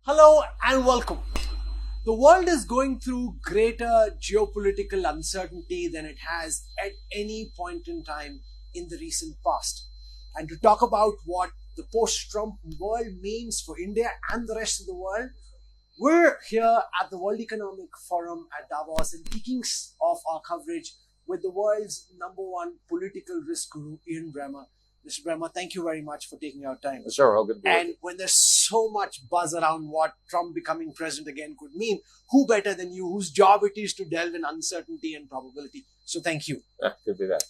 Hello and welcome. The world is going through greater geopolitical uncertainty than it has at any point in time in the recent past. And to talk about what the post-Trump world means for India and the rest of the world, we're here at the World Economic Forum at Davos and kicking off our coverage with the world's #1 political risk guru, Ian Bremmer. Mr. Bremmer, thank you very much for taking our time. Sure, all good. And when there's so much buzz around what Trump becoming president again could mean, who better than you, whose job it is to delve in uncertainty and probability? So thank you. Yeah, could be that.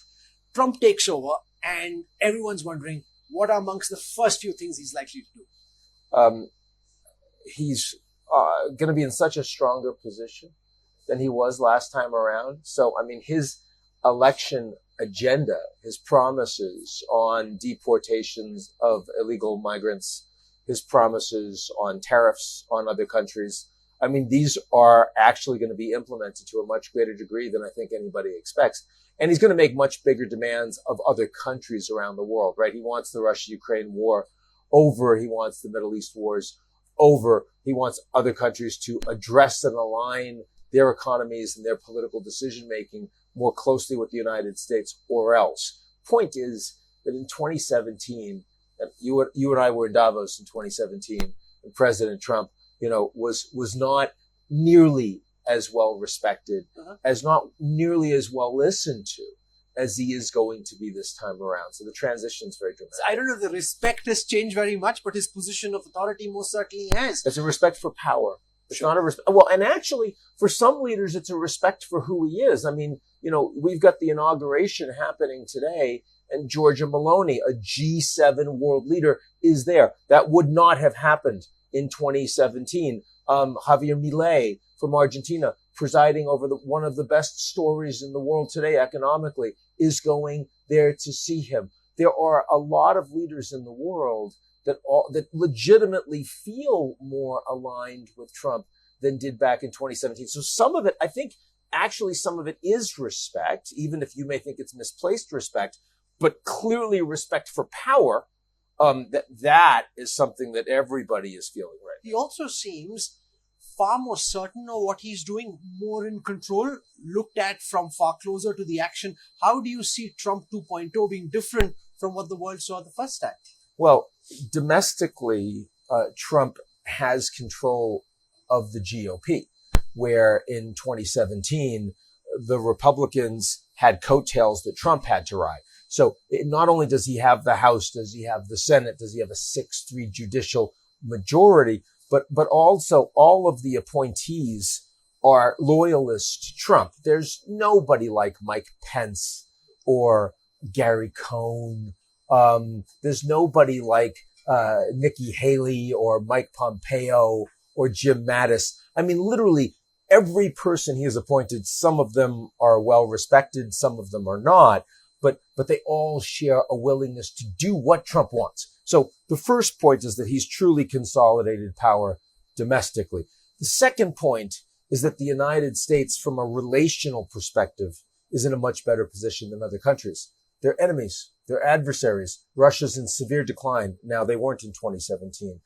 Trump takes over, and everyone's wondering what are amongst the first few things he's likely to do. He's going to be in such a stronger position than he was last time around. So, I mean, his election agenda, his promises on deportations of illegal migrants, his promises on tariffs on other countries, I mean, these are actually going to be implemented to a much greater degree than I think anybody expects. And he's going to make much bigger demands of other countries around the world, right? He wants the Russia-Ukraine war over. He wants the Middle East wars over. He wants other countries to address and align their economies and their political decision-making more closely with the United States, or else. Point is that in 2017, you and I were in Davos in 2017, and President Trump, was not nearly as well respected, as not nearly as well listened to as he is going to be this time around. So the transition is very dramatic. I don't know if the respect has changed very much, but his position of authority most certainly has. It's a respect for power. It's not a respect. Well, and actually, for some leaders, it's a respect for who he is. I mean, we've got the inauguration happening today, and Giorgia Meloni, a G7 world leader, is there. That would not have happened in 2017. Javier Milei from Argentina, presiding over one of the best stories in the world today economically, is going there to see him. There are a lot of leaders in the world that legitimately feel more aligned with Trump than did back in 2017. So some of it, I think, actually some of it is respect, even if you may think it's misplaced respect, but clearly respect for power. That is something that everybody is feeling right now. He also seems far more certain of what he's doing, more in control, looked at from far closer to the action. How do you see Trump 2.0 being different from what the world saw the first time? Well, domestically, Trump has control of the GOP, where in 2017, the Republicans had coattails that Trump had to ride. So not only does he have the House, does he have the Senate, does he have a 6-3 judicial majority, but also all of the appointees are loyalists to Trump. There's nobody like Mike Pence or Gary Cohn. There's nobody like Nikki Haley or Mike Pompeo or Jim Mattis. I mean, literally every person he has appointed, some of them are well respected, some of them are not, but they all share a willingness to do what Trump wants. So the first point is that he's truly consolidated power domestically. The second point is that the United States, from a relational perspective, is in a much better position than other countries. They're enemies. They're adversaries. Russia's in severe decline. Now, they weren't in 2017.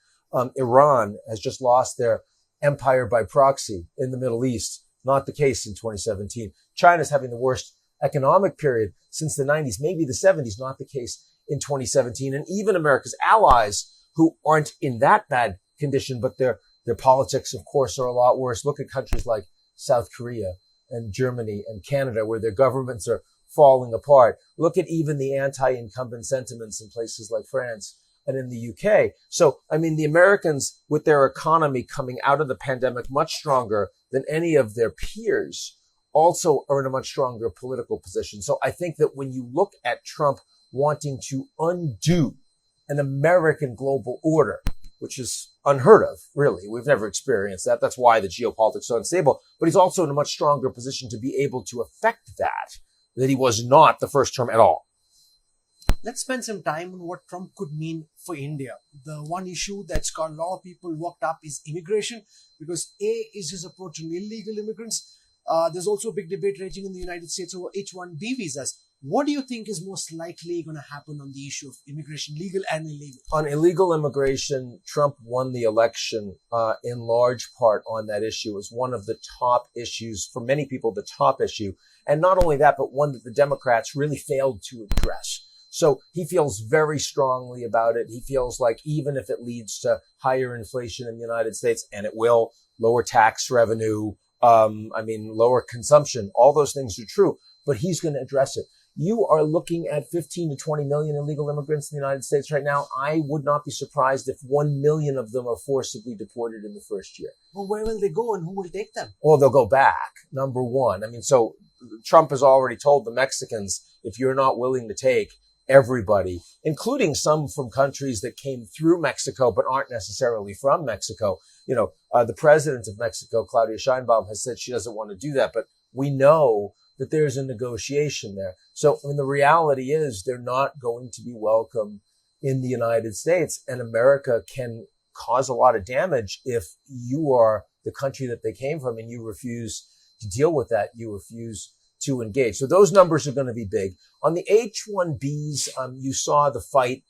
Iran has just lost their empire by proxy in the Middle East. Not the case in 2017. China's having the worst economic period since the 90s, maybe the 70s. Not the case in 2017. And even America's allies, who aren't in that bad condition, but their politics, of course, are a lot worse. Look at countries like South Korea and Germany and Canada, where their governments are falling apart. Look at even the anti-incumbent sentiments in places like France and in the UK. So, I mean, the Americans, with their economy coming out of the pandemic much stronger than any of their peers, also are in a much stronger political position. So I think that when you look at Trump wanting to undo an American global order, which is unheard of, really. We've never experienced that. That's why the geopolitics is so unstable. But he's also in a much stronger position to be able to affect that he was not the first term at all. Let's spend some time on what Trump could mean for India. The one issue that's got a lot of people worked up is immigration, because is his approach on illegal immigrants. There's also a big debate raging in the United States over H-1B visas. What do you think is most likely going to happen on the issue of immigration, legal and illegal? On illegal immigration, Trump won the election in large part on that issue. As one of the top issues, for many people, the top issue. And not only that, but one that the Democrats really failed to address. So he feels very strongly about it. He feels like even if it leads to higher inflation in the United States, and it will, lower tax revenue, lower consumption, all those things are true, but he's going to address it. You are looking at 15 to 20 million illegal immigrants in the United States right now. I would not be surprised if 1 million of them are forcibly deported in the first year. Well, where will they go and who will take them? Well, they'll go back, number one. So Trump has already told the Mexicans, if you're not willing to take everybody, including some from countries that came through Mexico but aren't necessarily from Mexico. The president of Mexico, Claudia Sheinbaum, has said she doesn't want to do that, but we know that there's a negotiation there. So the reality is they're not going to be welcome in the United States, and America can cause a lot of damage if you are the country that they came from and you refuse to deal with that. You refuse to engage. So those numbers are going to be big. On the H-1Bs, you saw the fight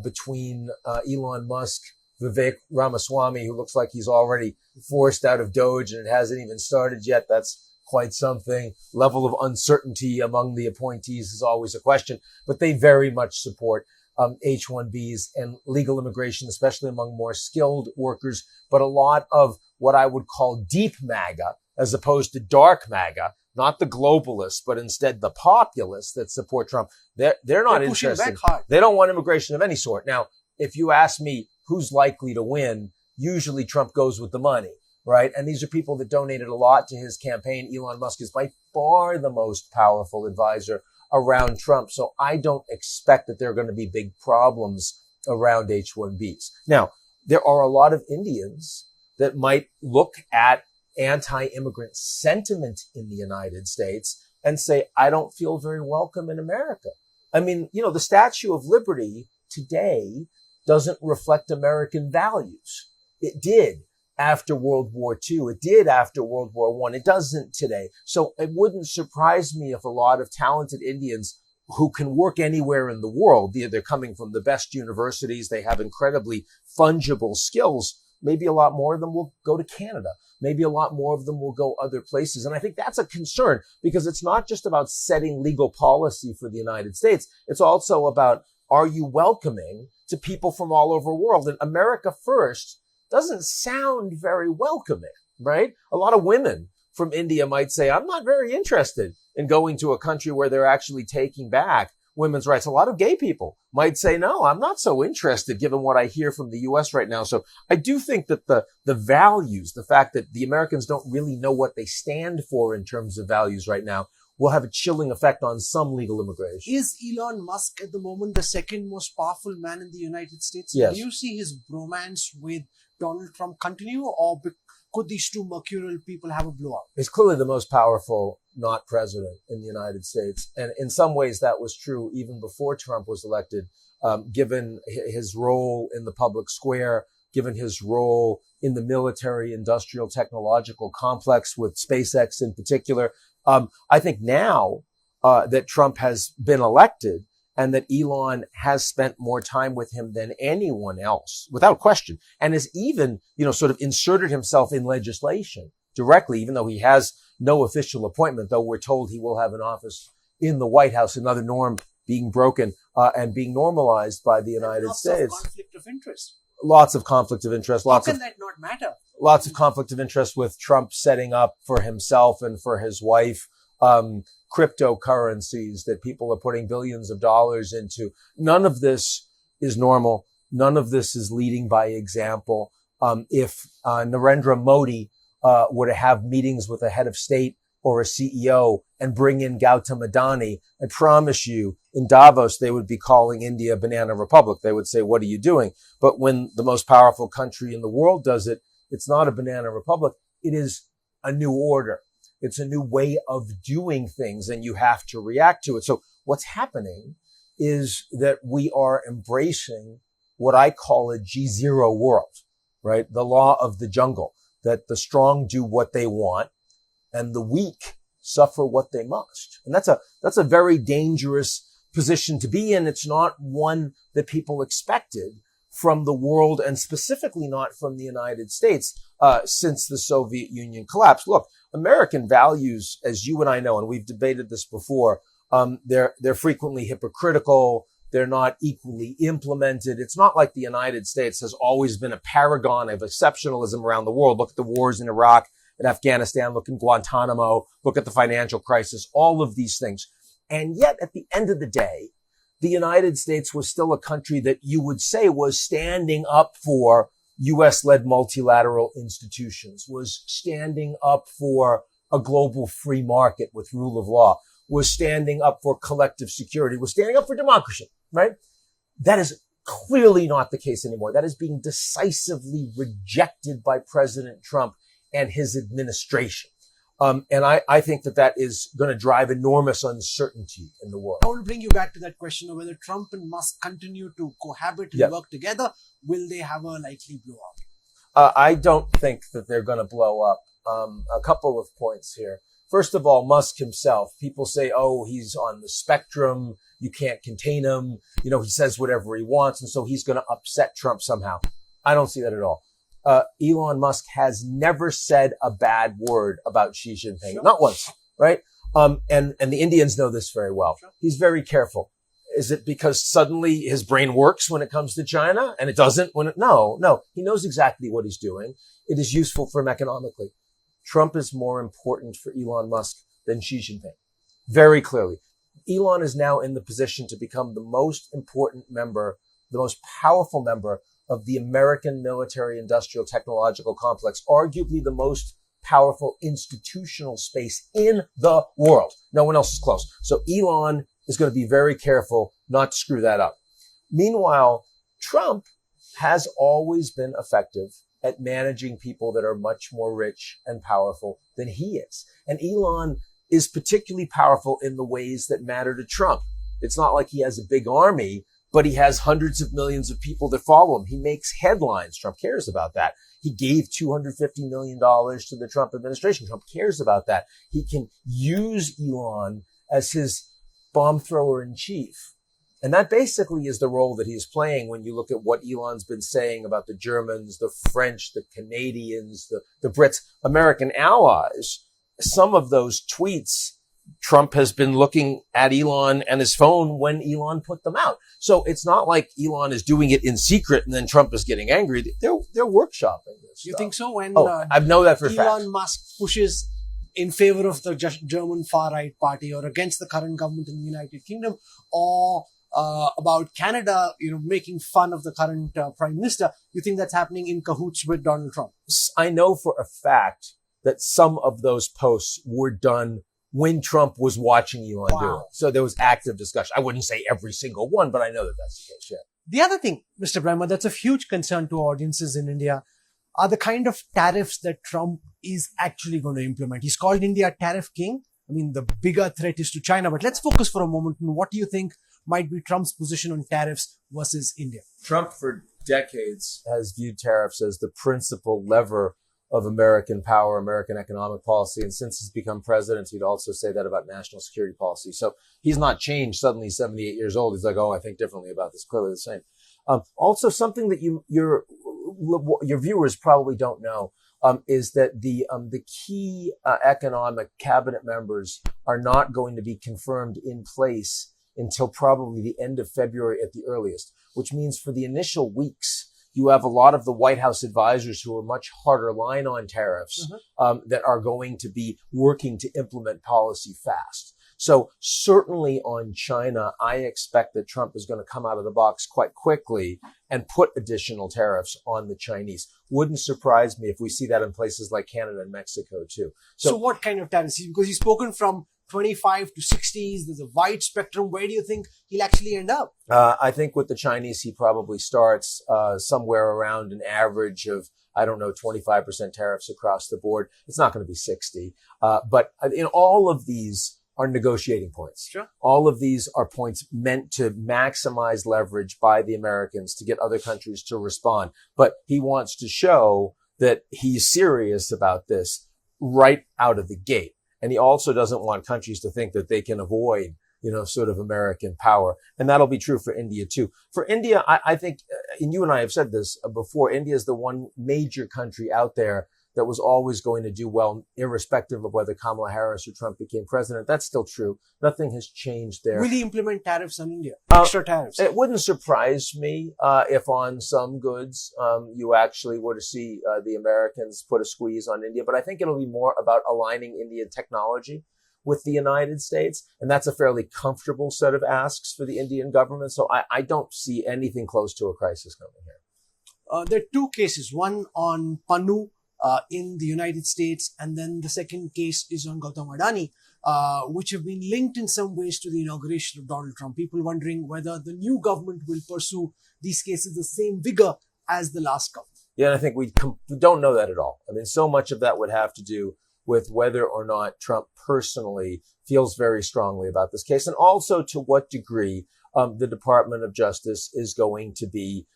between Elon Musk, Vivek Ramaswamy, who looks like he's already forced out of Doge and it hasn't even started yet. That's quite something. Level of uncertainty among the appointees is always a question, but they very much support H-1Bs and legal immigration, especially among more skilled workers. But a lot of what I would call deep MAGA, as opposed to dark MAGA, not the globalists, but instead the populists that support Trump, they're not interested. They don't want immigration of any sort. Now, if you ask me who's likely to win, usually Trump goes with the money, right? And these are people that donated a lot to his campaign. Elon Musk is by far the most powerful advisor around Trump. So I don't expect that there are going to be big problems around H-1Bs. Now, there are a lot of Indians that might look at anti-immigrant sentiment in the United States and say, I don't feel very welcome in America. The Statue of Liberty today doesn't reflect American values. It did after World War II. It did after World War I. It doesn't today. So it wouldn't surprise me if a lot of talented Indians who can work anywhere in the world, they're coming from the best universities, they have incredibly fungible skills, maybe a lot more of them will go to Canada. Maybe a lot more of them will go other places. And I think that's a concern because it's not just about setting legal policy for the United States. It's also about, are you welcoming to people from all over the world? And America first doesn't sound very welcoming, right? A lot of women from India might say, I'm not very interested in going to a country where they're actually taking back women's rights. A lot of gay people might say, no, I'm not so interested given what I hear from the U.S. right now. So I do think that the values, the fact that the Americans don't really know what they stand for in terms of values right now, will have a chilling effect on some legal immigration. Is Elon Musk at the moment the second most powerful man in the United States? Yes. Do you see his bromance with Donald Trump continue, or could these two mercurial people have a blowout? He's clearly the most powerful not president in the United States. And in some ways that was true even before Trump was elected, given his role in the public square, given his role in the military, industrial, technological complex with SpaceX in particular. I think now that Trump has been elected and that Elon has spent more time with him than anyone else, without question, and has even, sort of inserted himself in legislation directly, even though he has no official appointment, though we're told he will have an office in the White House, another norm being broken and being normalized by the United States. Lots of conflict of interest. Lots of conflict of interest. How can that not matter? Lots of conflict of interest with Trump setting up for himself and for his wife cryptocurrencies that people are putting billions of dollars into. None of this is normal. None of this is leading by example. If Narendra Modi were to have meetings with a head of state or a CEO and bring in Gautam Adani, I promise you, in Davos, they would be calling India a banana republic. They would say, what are you doing? But when the most powerful country in the world does it, it's not a banana republic. It is a new order. It's a new way of doing things, and you have to react to it. So what's happening is that we are embracing what I call a G0 world, right? The law of the jungle, that the strong do what they want and the weak suffer what they must. And that's a very dangerous position to be in. It's not one that people expected from the world, and specifically not from the United States, since the Soviet Union collapsed. Look, American values, as you and I know, and we've debated this before, they're frequently hypocritical. They're not equally implemented. It's not like the United States has always been a paragon of exceptionalism around the world. Look at the wars in Iraq and Afghanistan. Look at Guantanamo. Look at the financial crisis. All of these things. And yet, at the end of the day, the United States was still a country that you would say was standing up for U.S.-led multilateral institutions, was standing up for a global free market with rule of law, was standing up for collective security, was standing up for democracy, right? That is clearly not the case anymore. That is being decisively rejected by President Trump and his administration. And I think that is going to drive enormous uncertainty in the world. I want to bring you back to that question of whether Trump and Musk continue to cohabit and work together. Will they have a likely blow up? I don't think that they're going to blow up. A couple of points here. First of all, Musk himself, people say, oh, he's on the spectrum. You can't contain him. You know, he says whatever he wants. And so he's going to upset Trump somehow. I don't see that at all. Elon Musk has never said a bad word about Xi Jinping. Sure. Not once, right? And the Indians know this very well. Sure. He's very careful. Is it because suddenly his brain works when it comes to China and it doesn't when it, no. He knows exactly what he's doing. It is useful for him economically. Trump is more important for Elon Musk than Xi Jinping. Very clearly. Elon is now in the position to become the most important member, the most powerful member of the American military industrial technological complex, arguably the most powerful institutional space in the world. No one else is close. So Elon is going to be very careful not to screw that up. Meanwhile, Trump has always been effective at managing people that are much more rich and powerful than he is. And Elon is particularly powerful in the ways that matter to Trump. It's not like he has a big army, but he has hundreds of millions of people that follow him. He makes headlines. Trump cares about that. He gave $250 million to the Trump administration. Trump cares about that. He can use Elon as his bomb thrower in chief. And that basically is the role that he's playing when you look at what Elon's been saying about the Germans, the French, the Canadians, the Brits, American allies. Some of those tweets, Trump has been looking at Elon and his phone when Elon put them out. So it's not like Elon is doing it in secret and then Trump is getting angry. They're workshopping this. You think so? When I know that for a fact. Elon Musk pushes in favor of the German far-right party or against the current government in the United Kingdom, or about Canada, making fun of the current prime minister, you think that's happening in cahoots with Donald Trump? I know for a fact that some of those posts were done when Trump was watching Elon do it. So there was active discussion. I wouldn't say every single one, but I know that that's the case, yeah. The other thing, Mr. Bremmer, that's a huge concern to audiences in India are the kind of tariffs that Trump is actually going to implement. He's called India tariff king. I mean, the bigger threat is to China, but let's focus for a moment on what do you think might be Trump's position on tariffs versus India? Trump for decades has viewed tariffs as the principal lever of American power, American economic policy. And since he's become president, he'd also say that about national security policy. So he's not changed. Suddenly he's 78 years old. He's like, oh, I think differently about this. Clearly the same. Also something that your viewers probably don't know, is that the key economic cabinet members are not going to be confirmed in place until probably the end of February at the earliest, which means for the initial weeks, you have a lot of the White House advisors who are much harder line on tariffs, that are going to be working to implement policy fast. So certainly on China, I expect that Trump is going to come out of the box quite quickly and put additional tariffs on the Chinese. Wouldn't surprise me if we see that in places like Canada and Mexico too. So what kind of tariffs? Because he's spoken from 25 to 60s. There's a wide spectrum. Where do you think he'll actually end up? I think with the Chinese, he probably starts somewhere around an average of, 25% tariffs across the board. It's not going to be 60. But all of these are negotiating points. Sure. All of these are points meant to maximize leverage by the Americans to get other countries to respond. But he wants to show that he's serious about this right out of the gate. And he also doesn't want countries to think that they can avoid, sort of American power. And that'll be true for India too. For India, I think, and you and I have said this before, India is the one major country out there that was always going to do well, irrespective of whether Kamala Harris or Trump became president. That's still true. Nothing has changed there. Will he implement tariffs on India? Extra tariffs? It wouldn't surprise me if on some goods you actually were to see the Americans put a squeeze on India. But I think it'll be more about aligning Indian technology with the United States. And that's a fairly comfortable set of asks for the Indian government. So I don't see anything close to a crisis coming here. There are two cases, one on Panu, in the United States, and then the second case is on Gautam Adani, which have been linked in some ways to the inauguration of Donald Trump. People wondering whether the new government will pursue these cases the same vigor as the last government. Yeah, and I think we don't know that at all. I mean, so much of that would have to do with whether or not Trump personally feels very strongly about this case, and also to what degree the Department of Justice is going to be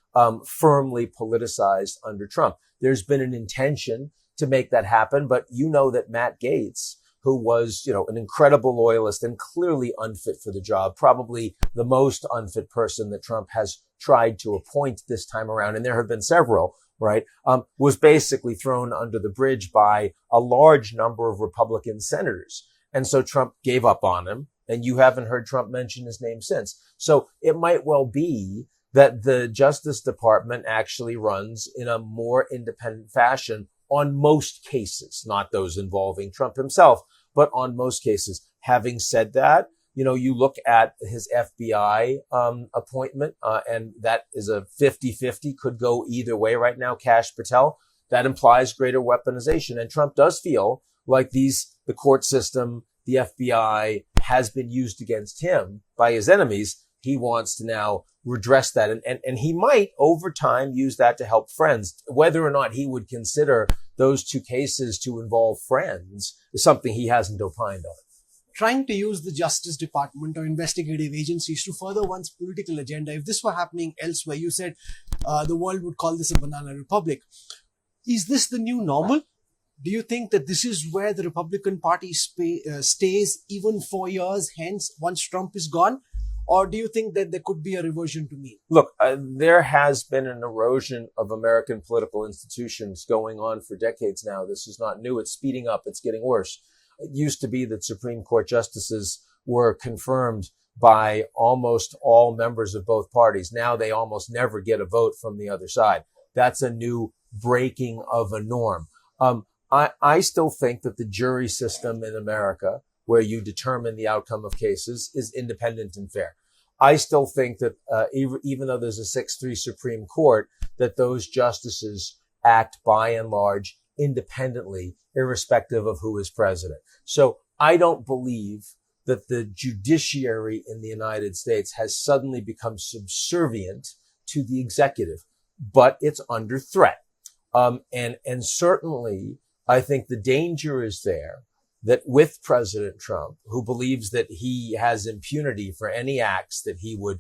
firmly politicized under Trump. There's been an intention to make that happen, but you know that Matt Gaetz, who was, an incredible loyalist and clearly unfit for the job, probably the most unfit person that Trump has tried to appoint this time around, and there have been several, right, was basically thrown under the bridge by a large number of Republican senators. And so Trump gave up on him, and you haven't heard Trump mention his name since. So it might well be that the Justice Department actually runs in a more independent fashion on most cases, not those involving Trump himself, but on most cases. Having said that, you look at his FBI appointment, and that is a 50-50, could go either way right now. Kash Patel, that implies greater weaponization. And Trump does feel like the court system, the FBI has been used against him by his enemies. He wants to now redress that. And he might over time use that to help friends. Whether or not he would consider those two cases to involve friends is something he hasn't opined on. Trying to use the Justice Department or investigative agencies to further one's political agenda. If this were happening elsewhere, you said the world would call this a banana republic. Is this the new normal? Do you think that this is where the Republican Party stays even 4 years hence once Trump is gone? Or do you think that there could be a reversion to mean? Look, there has been an erosion of American political institutions going on for decades now. This is not new. It's speeding up. It's getting worse. It used to be that Supreme Court justices were confirmed by almost all members of both parties. Now they almost never get a vote from the other side. That's a new breaking of a norm. I still think that the jury system in America, where you determine the outcome of cases, is independent and fair. I still think that even though there's a 6-3 Supreme Court, that those justices act by and large independently, irrespective of who is president. So I don't believe that the judiciary in the United States has suddenly become subservient to the executive, but it's under threat. And certainly I think the danger is there that with President Trump, who believes that he has impunity for any acts that he would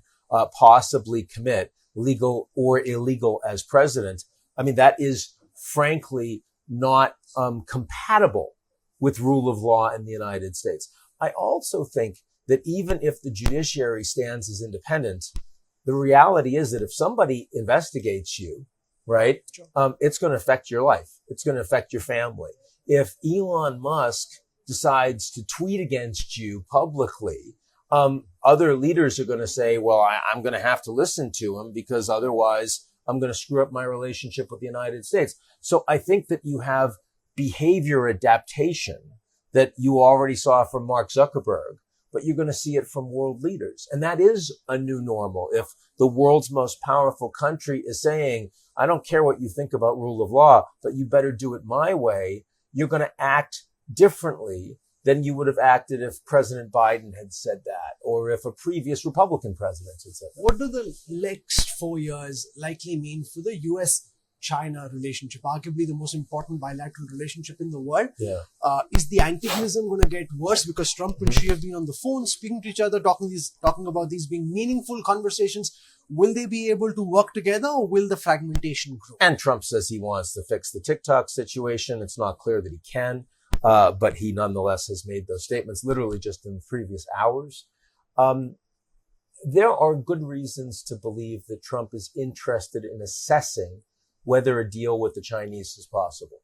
possibly commit, legal or illegal, as president, I mean, that is frankly not compatible with rule of law in the United States. I also think that even if the judiciary stands as independent, the reality is that if somebody investigates you, right, it's going to affect your life. It's going to affect your family. If Elon Musk decides to tweet against you publicly, other leaders are going to say, well, I'm going to have to listen to him because otherwise I'm going to screw up my relationship with the United States. So I think that you have behavior adaptation that you already saw from Mark Zuckerberg, but you're going to see it from world leaders. And that is a new normal. If the world's most powerful country is saying, I don't care what you think about rule of law, but you better do it my way, you're going to act differently than you would have acted if President Biden had said that, or if a previous Republican president had said that. What do the next 4 years likely mean for the US-China relationship, arguably the most important bilateral relationship in the world? Yeah. Is the antagonism going to get worse because Trump and Xi have been on the phone, speaking to each other, talking about these being meaningful conversations? Will they be able to work together, or will the fragmentation grow? And Trump says he wants to fix the TikTok situation. It's not clear that he can. but he nonetheless has made those statements literally just in the previous hours. There are good reasons to believe that Trump is interested in assessing whether a deal with the Chinese is possible.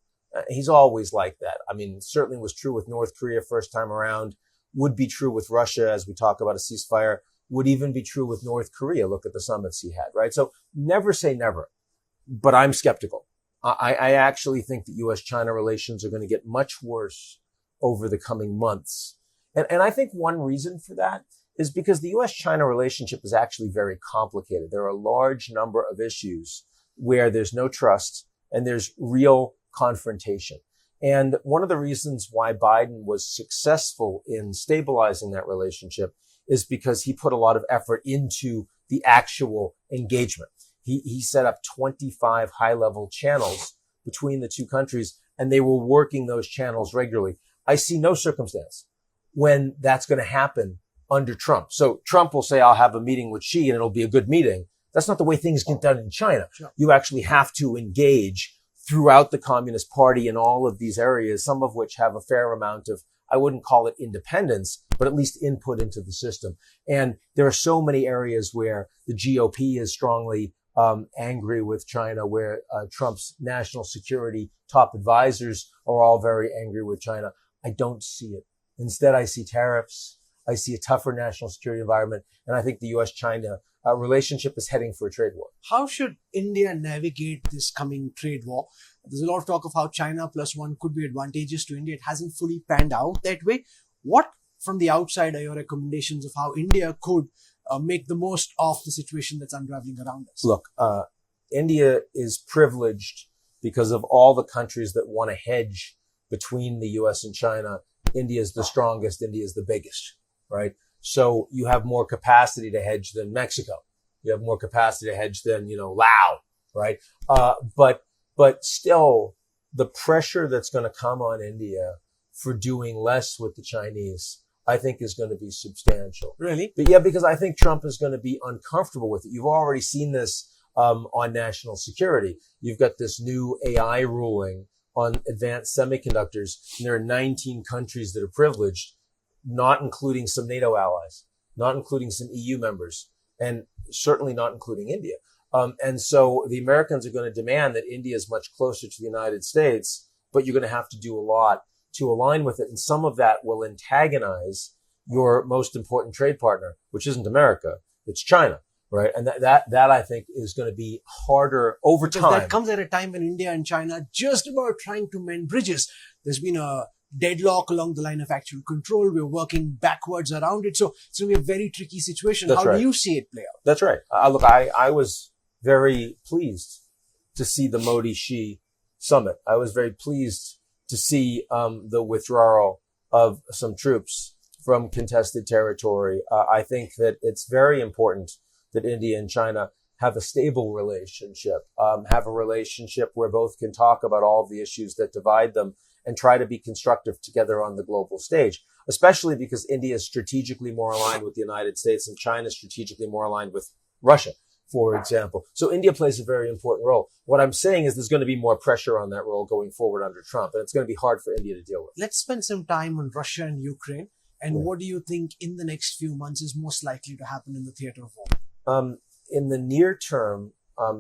He's always like that. I mean, certainly was true with North Korea first time around, would be true with Russia as we talk about a ceasefire, would even be true with North Korea. Look at the summits he had, right? So never say never, but I'm skeptical. I actually think that U.S.-China relations are going to get much worse over the coming months. And I think one reason for that is because the U.S.-China relationship is actually very complicated. There are a large number of issues where there's no trust and there's real confrontation. And one of the reasons why Biden was successful in stabilizing that relationship is because he put a lot of effort into the actual engagement. He set up 25 high-level channels between the two countries, and they were working those channels regularly. I see no circumstance when that's going to happen under Trump. So Trump will say, I'll have a meeting with Xi and it'll be a good meeting. That's not the way things get done in China. Sure. You actually have to engage throughout the Communist Party in all of these areas, some of which have a fair amount of, I wouldn't call it independence, but at least input into the system. And there are so many areas where the GOP is strongly angry with China, where Trump's national security top advisors are all very angry with China. I don't see it. Instead, I see tariffs. I see a tougher national security environment. And I think the U.S.-China relationship is heading for a trade war. How should India navigate this coming trade war? There's a lot of talk of how China plus one could be advantageous to India. It hasn't fully panned out that way. What, from the outside, are your recommendations of how India could make the most of the situation that's unraveling around us? Look, India is privileged because of all the countries that want to hedge between the U.S. and China. India is the strongest. India is the biggest, right? So you have more capacity to hedge than Mexico. You have more capacity to hedge than, Laos, right? But still, the pressure that's going to come on India for doing less with the Chinese, I think is going to be substantial. Really? But yeah, because I think Trump is going to be uncomfortable with it. You've already seen this on national security. You've got this new AI ruling on advanced semiconductors, and there are 19 countries that are privileged, not including some NATO allies, not including some EU members, and certainly not including India. And so the Americans are going to demand that India is much closer to the United States, but you're going to have to do a lot to align with it. And some of that will antagonize your most important trade partner, which isn't America, it's China, right? And that I think is going to be harder over time. That comes at a time when India and China are just about trying to mend bridges. There's been a deadlock along the line of actual control. We're working backwards around it. So it's going to be a very tricky situation. That's How right. do you see it play out? That's right. Look, I was very pleased to see the Modi-Xi summit. I was very pleased to see the withdrawal of some troops from contested territory. I think that it's very important that India and China have a stable relationship, have a relationship where both can talk about all of the issues that divide them and try to be constructive together on the global stage, especially because India is strategically more aligned with the United States and China is strategically more aligned with Russia, for example. So India plays a very important role. What I'm saying is there's going to be more pressure on that role going forward under Trump, and it's going to be hard for India to deal with. Let's spend some time on Russia and Ukraine. And what do you think in the next few months is most likely to happen in the theater of war? In the near term,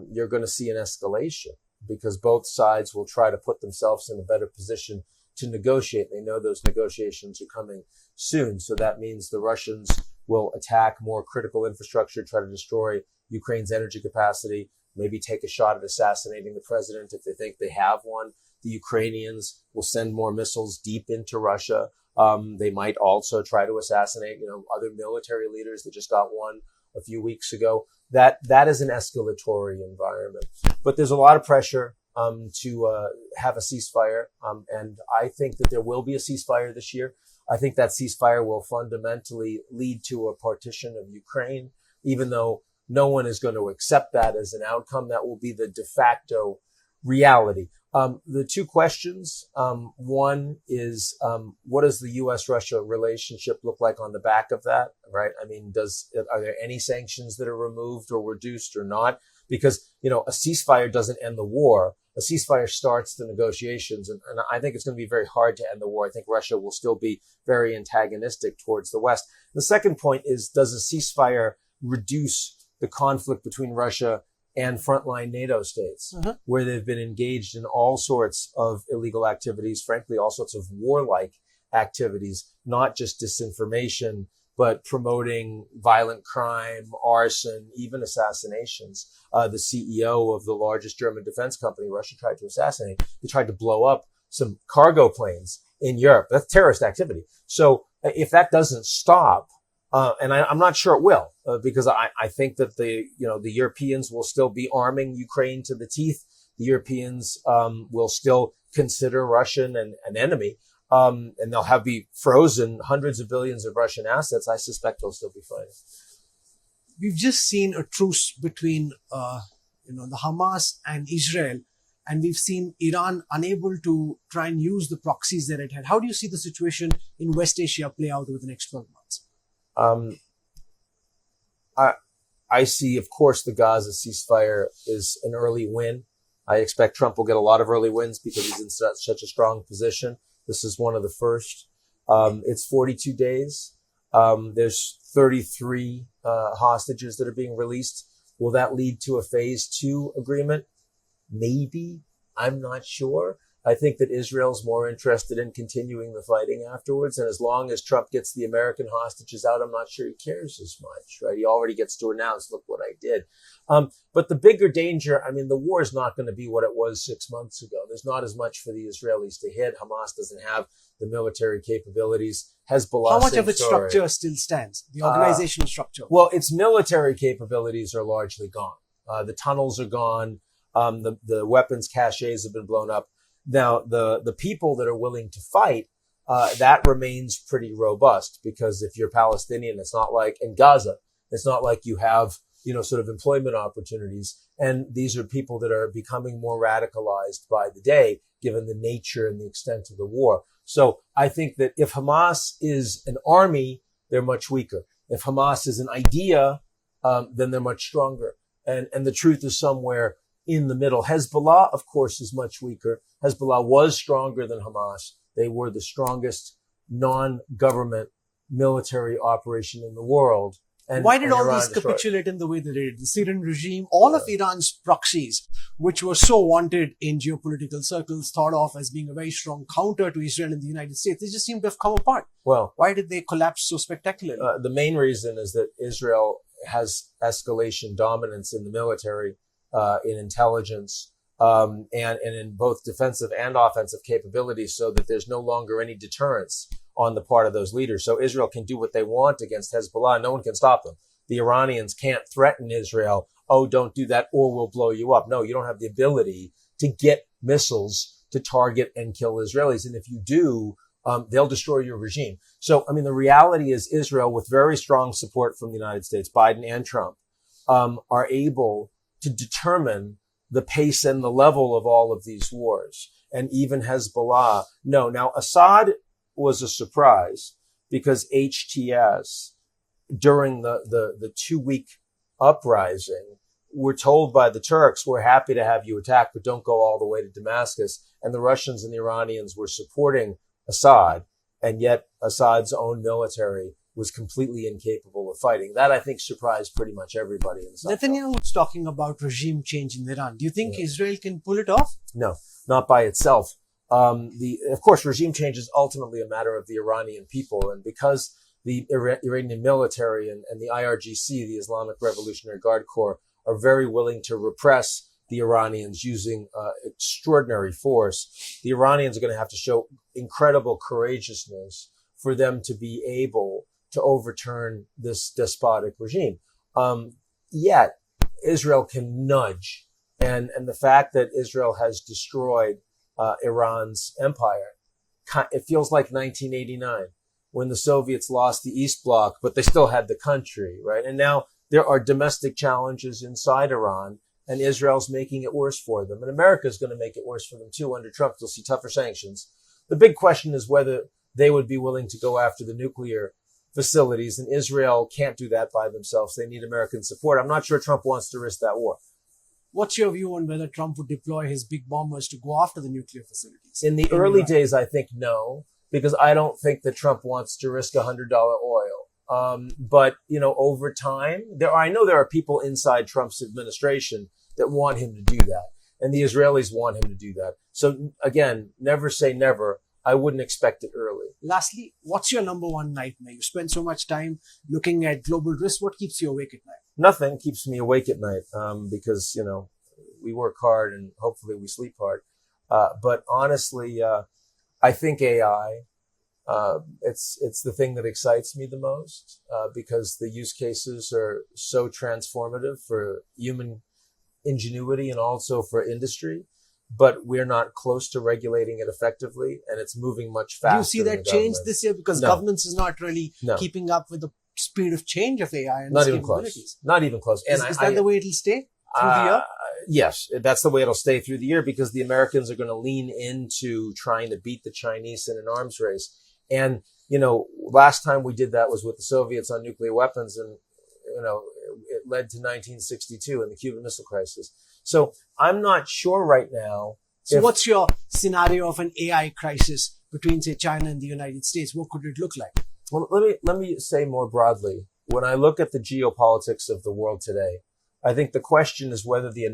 you're going to see an escalation because both sides will try to put themselves in a better position to negotiate. They know those negotiations are coming soon. So that means the Russians will attack more critical infrastructure, try to destroy Ukraine's energy capacity, maybe take a shot at assassinating the president if they think they have one. The Ukrainians will send more missiles deep into Russia. They might also try to assassinate, other military leaders. They just got one a few weeks ago. That is an escalatory environment. But there's a lot of pressure to have a ceasefire. And I think that there will be a ceasefire this year. I think that ceasefire will fundamentally lead to a partition of Ukraine, even though no one is going to accept that as an outcome. That will be the de facto reality. The two questions, one is, what does the U.S.-Russia relationship look like on the back of that, right? I mean, are there any sanctions that are removed or reduced or not? Because, a ceasefire doesn't end the war, a ceasefire starts the negotiations, and I think it's going to be very hard to end the war. I think Russia will still be very antagonistic towards the West. The second point is, does a ceasefire reduce the conflict between Russia and frontline NATO states, where they've been engaged in all sorts of illegal activities, frankly, all sorts of warlike activities, not just disinformation, but promoting violent crime, arson, even assassinations. The CEO of the largest German defense company, Russia tried to assassinate. They tried to blow up some cargo planes in Europe. That's terrorist activity. So if that doesn't stop, and I'm not sure it will, because I think that the Europeans will still be arming Ukraine to the teeth. The Europeans will still consider Russia an enemy. And they'll be frozen hundreds of billions of Russian assets. I suspect they'll still be fighting. We've just seen a truce between, the Hamas and Israel, and we've seen Iran unable to try and use the proxies that it had. How do you see the situation in West Asia play out over the next 12 months? I see, of course, the Gaza ceasefire is an early win. I expect Trump will get a lot of early wins because he's in such a strong position. This is one of the first. It's 42 days. There's 33 hostages that are being released. Will that lead to a phase 2 agreement? Maybe. I'm not sure. I think that Israel's more interested in continuing the fighting afterwards. And as long as Trump gets the American hostages out, I'm not sure he cares as much, right? He already gets to announce, look what I did. But the bigger danger, the war is not going to be what it was 6 months ago. There's not as much for the Israelis to hit. Hamas doesn't have the military capabilities. Hezbollah. How much of its structure still stands? The organizational structure? Well, its military capabilities are largely gone. The tunnels are gone. The weapons caches have been blown up. Now, the people that are willing to fight, that remains pretty robust, because if you're Palestinian, it's not like in Gaza, it's not like you have, sort of employment opportunities. And these are people that are becoming more radicalized by the day, given the nature and the extent of the war. So I think that if Hamas is an army, they're much weaker. If Hamas is an idea, then they're much stronger. And the truth is somewhere in the middle. Hezbollah, of course, is much weaker. Hezbollah was stronger than Hamas. They were the strongest non-government military operation in the world. And why did all Iran these destroyed. capitulate in the way they did? The Syrian regime, all of Iran's proxies, which were so wanted in geopolitical circles, thought of as being a very strong counter to Israel and the United States, they just seem to have come apart. Well, why did they collapse so spectacularly? The main reason is that Israel has escalation dominance in the military, in intelligence, and in both defensive and offensive capabilities, so that there's no longer any deterrence on the part of those leaders. So Israel can do what they want against Hezbollah. No one can stop them. The Iranians can't threaten Israel. Oh, don't do that or we'll blow you up. No, you don't have the ability to get missiles to target and kill Israelis. And if you do, they'll destroy your regime. So, the reality is Israel, with very strong support from the United States, Biden and Trump, are able to determine the pace and the level of all of these wars. And even Hezbollah. No, now Assad was a surprise, because HTS, during the 2-week uprising, were told by the Turks, we're happy to have you attack, but don't go all the way to Damascus. And the Russians and the Iranians were supporting Assad, and yet Assad's own military was completely incapable of fighting. That, I think, surprised pretty much everybody in the South. Netanyahu's talking about regime change in Iran. Do you think Israel can pull it off? No, not by itself. Of course, regime change is ultimately a matter of the Iranian people. And because the Iranian military and the IRGC, the Islamic Revolutionary Guard Corps, are very willing to repress the Iranians using extraordinary force, the Iranians are going to have to show incredible courageousness for them to be able to overturn this despotic regime. Yet Israel can nudge. And the fact that Israel has destroyed Iran's empire, it feels like 1989, when the Soviets lost the East Bloc, but they still had the country, right? And now there are domestic challenges inside Iran, and Israel's making it worse for them. And America's going to make it worse for them too under Trump. You'll see tougher sanctions. The big question is whether they would be willing to go after the nuclear facilities, and Israel can't do that by themselves. They need American support. I'm not sure Trump wants to risk that war. What's your view on whether Trump would deploy his big bombers to go after the nuclear facilities? In the early days, I think no, because I don't think that Trump wants to risk $100 oil. But, over time, I know there are people inside Trump's administration that want him to do that. And the Israelis want him to do that. So again, never say never. I wouldn't expect it early. Lastly, what's your number one nightmare? You spend so much time looking at global risks. What keeps you awake at night? Nothing keeps me awake at night, because, we work hard and hopefully we sleep hard. But honestly, I think AI, it's the thing that excites me the most, because the use cases are so transformative for human ingenuity and also for industry. But we're not close to regulating it effectively, and it's moving much faster. Do you see that change this year? Because governance is not really keeping up with the speed of change of AI and not its even capabilities. close. Not even close. And is that the way it'll stay through the year? Yes, that's the way it'll stay through the year, because the Americans are going to lean into trying to beat the Chinese in an arms race. And, last time we did that was with the Soviets on nuclear weapons, and, it led to 1962 and the Cuban Missile Crisis. So I'm not sure right now. So what's your scenario of an AI crisis between, say, China and the United States? What could it look like? Well, let me say more broadly. When I look at the geopolitics of the world today, I think the question is whether the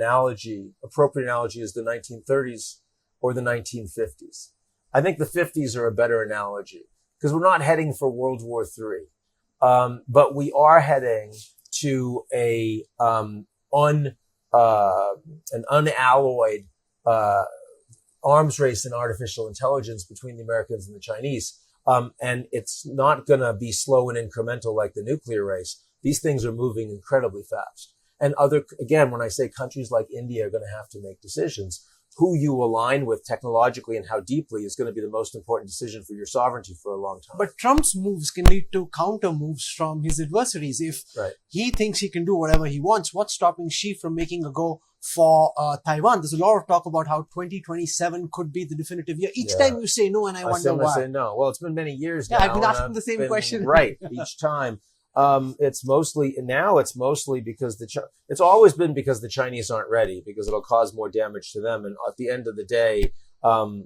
appropriate analogy is the 1930s or the 1950s. I think the 50s are a better analogy, because we're not heading for World War III. But we are heading to an unalloyed arms race in artificial intelligence between the Americans and the Chinese. And it's not going to be slow and incremental like the nuclear race. These things are moving incredibly fast. And again, when I say countries like India are going to have to make decisions, who you align with technologically and how deeply is going to be the most important decision for your sovereignty for a long time. But Trump's moves can lead to counter moves from his adversaries. If he thinks he can do whatever he wants, what's stopping Xi from making a go for Taiwan? There's a lot of talk about how 2027 could be the definitive year. Each time you say no, and I wonder why. I say no. Well, it's been many years now. I've been asking the same question. Right, each time. It's mostly because it's always been because the Chinese aren't ready, because it'll cause more damage to them. And at the end of the day,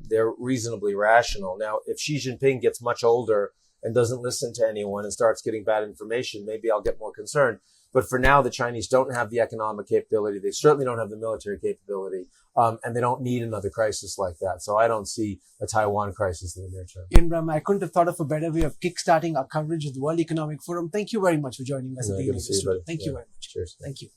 they're reasonably rational. Now, if Xi Jinping gets much older and doesn't listen to anyone and starts getting bad information, maybe I'll get more concerned. But for now, the Chinese don't have the economic capability. They certainly don't have the military capability. And they don't need another crisis like that. So I don't see a Taiwan crisis in the near term. Ian Bremmer, I couldn't have thought of a better way of kickstarting our coverage of the World Economic Forum. Thank you very much for joining us at the University. Thank you very much. Cheers. Thank you.